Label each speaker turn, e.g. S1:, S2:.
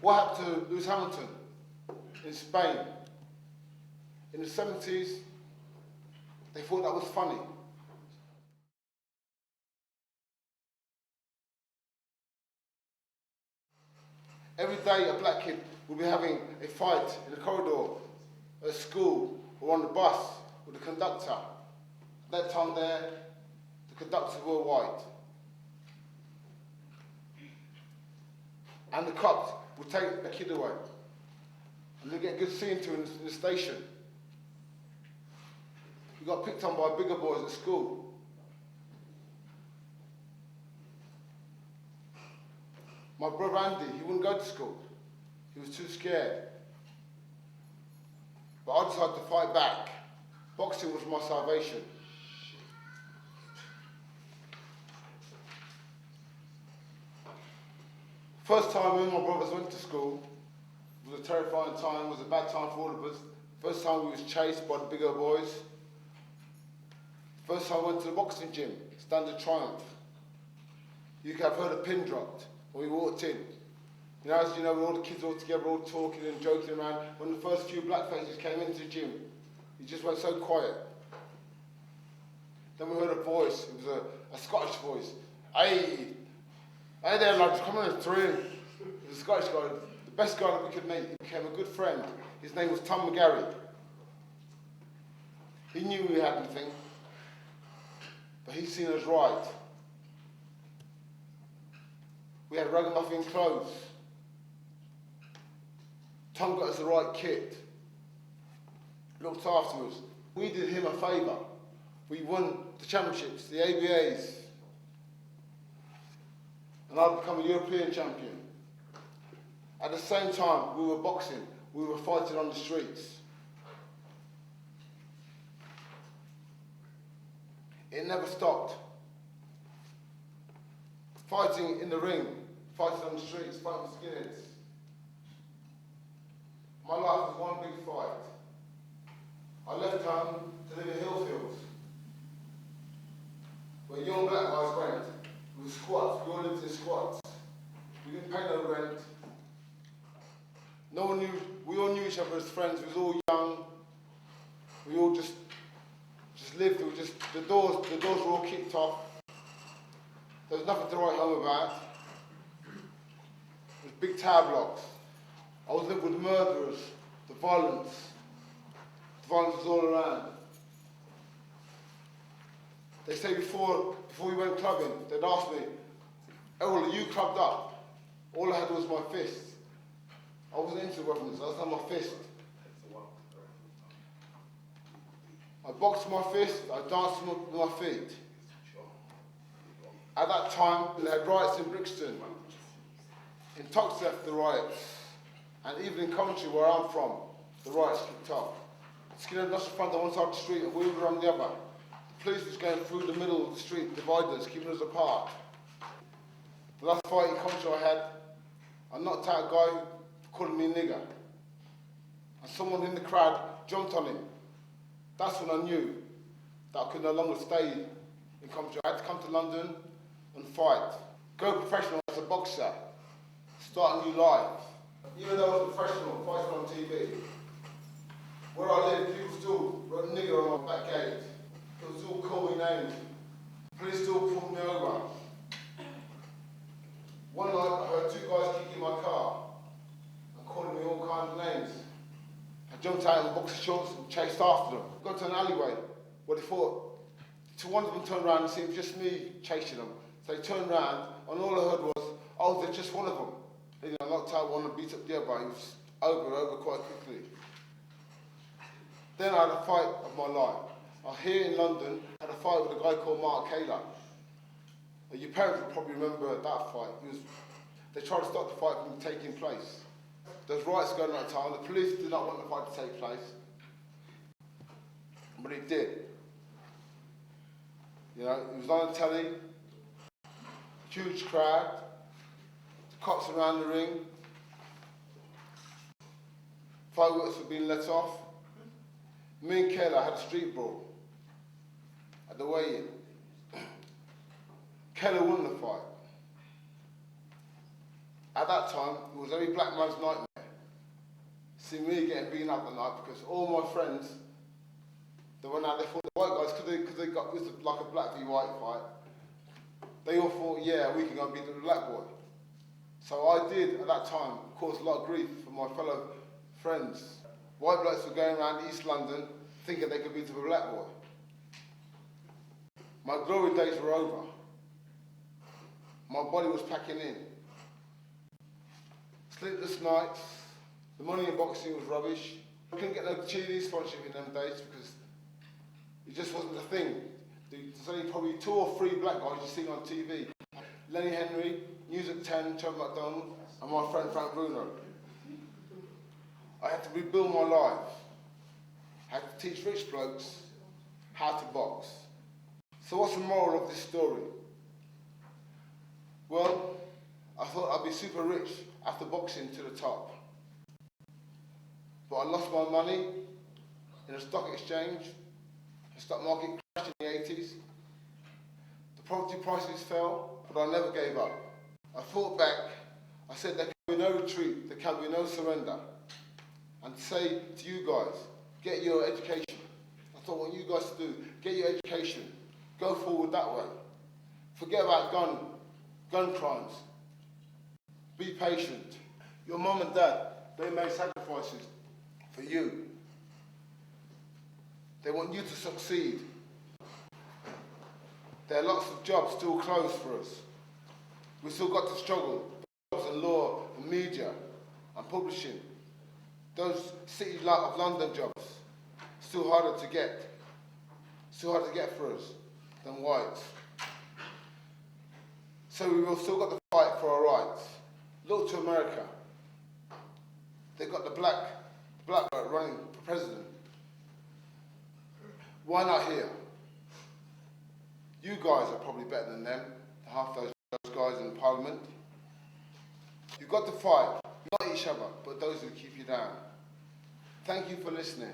S1: What happened to Lewis Hamilton in Spain? In the 70s, they thought that was funny. Every day a black kid will be having a fight in the corridor, at school, or on the bus with the conductor. At that time there, the conductors were white. And the cops would take the kid away. And they get good seeing to in the station. He got picked on by bigger boys at school. My brother Andy, he wouldn't go to school. He was too scared. But I decided to fight back. Boxing was my salvation. First time me and my brothers went to school, it was a terrifying time, it was a bad time for all of us. First time we was chased by the bigger boys. First time I went to the boxing gym, Standard Triumph. You could have heard a pin dropped when we walked in. You know, as you know, with all the kids all together, all talking and joking around. When the first few black faces came into the gym, it just went so quiet. Then we heard a voice, it was a Scottish voice. Hey there lads, come on, it's in. It was a Scottish guy, the best guy that we could meet. He became a good friend. His name was Tom McGarry. He knew we had anything, but he seen us right. We had ragamuffin clothes. Tom got us the right kit. Looked after us. We did him a favour. We won the championships, the ABAs. And I'd become a European champion. At the same time, we were boxing. We were fighting on the streets. It never stopped. Fighting in the ring, fighting on the streets, fighting with skinheads. My life was one big fight. I left home to live in Hillfields, where young black guys went. It was squats, we all lived in squats. We didn't pay no rent. No one knew, we all knew each other as friends. We was all young. We all just lived. It was just, the doors were all kicked off. There was nothing to write home about. It was big tower blocks. I was living with murderers, the violence. The violence was all around. They say before we went clubbing, they'd ask me, Errol, are you clubbed up? All I had was my fist. I wasn't into weapons, I just had my fist. I boxed with my fist, I danced with my feet. At that time, they had riots in Brixton. In Toxteth, the riots. And even in Coventry, where I'm from, the riots kicked off. Skinhead lost the front on one side of the street and we were on the other. The police was going through the middle of the street, dividing us, keeping us apart. The last fight in Coventry I had, I knocked out a guy calling me a nigger. And someone in the crowd jumped on him. That's when I knew that I could no longer stay in Coventry. I had to come to London and fight. Go professional as a boxer. Start a new life. Even though I was professional, fighting on TV, where I lived, people still wrote nigger on my back gate. It was all calling me names. Police still pulled me over. One night I heard two guys kicking my car and calling me all kinds of names. I jumped out in boxer shorts and chased after them. Got to an alleyway where they thought, so one of them turned around and see it was just me chasing them. So they turned around and all I heard was, oh, there's just one of them. And I knocked out one and beat up the other. He was over quite quickly. Then I had a fight of my life. I here in London had a fight with a guy called Mark Kaler. Your parents will probably remember that fight. They tried to stop the fight from taking place. There was riots going on at the time. The police did not want the fight to take place. But it did. You know, it was on the telly, huge crowd, the cops around the ring, fireworks were being let off. Me and Kayla had a street brawl at the weigh-in. Kayla won the fight. At that time, it was every black man's nightmare. See me getting beaten up the night because all my friends, they went out, they thought the white guys, because they got, it was like a black v white fight, they all thought, yeah, we can go and beat the black boy. So I did, at that time, cause a lot of grief for my fellow friends. White blokes were going around East London thinking they could beat the black boy. My glory days were over. My body was packing in. Sleepless nights, the money in boxing was rubbish. I couldn't get no TV sponsorship in them days because it just wasn't a thing. There's only probably 2 or 3 black guys you've seen on TV. Lenny Henry, News at 10, Trevor McDonald, and my friend Frank Bruno. I had to rebuild my life. I had to teach rich blokes how to box. So what's the moral of this story? Well, I thought I'd be super rich after boxing to the top. But I lost my money in a stock exchange. The stock market crashed in the 80s. The property prices fell, but I never gave up. I fought back. I said there can be no retreat, there can be no surrender. And say to you guys, get your education. That's what I want you guys to do. Get your education. Go forward that way. Forget about gun crimes. Be patient. Your mum and dad, they made sacrifices for you. They want you to succeed. There are lots of jobs still closed for us. We've still got to struggle. Jobs in law, and media, and publishing. Those City of London jobs, still harder to get. Still harder to get for us than whites. So we've still got to fight for our rights. Look to America. They've got the black bloke running for president. Why not here? You guys are probably better than them, half those guys in Parliament. You've got to fight, not each other, but those who keep you down. Thank you for listening.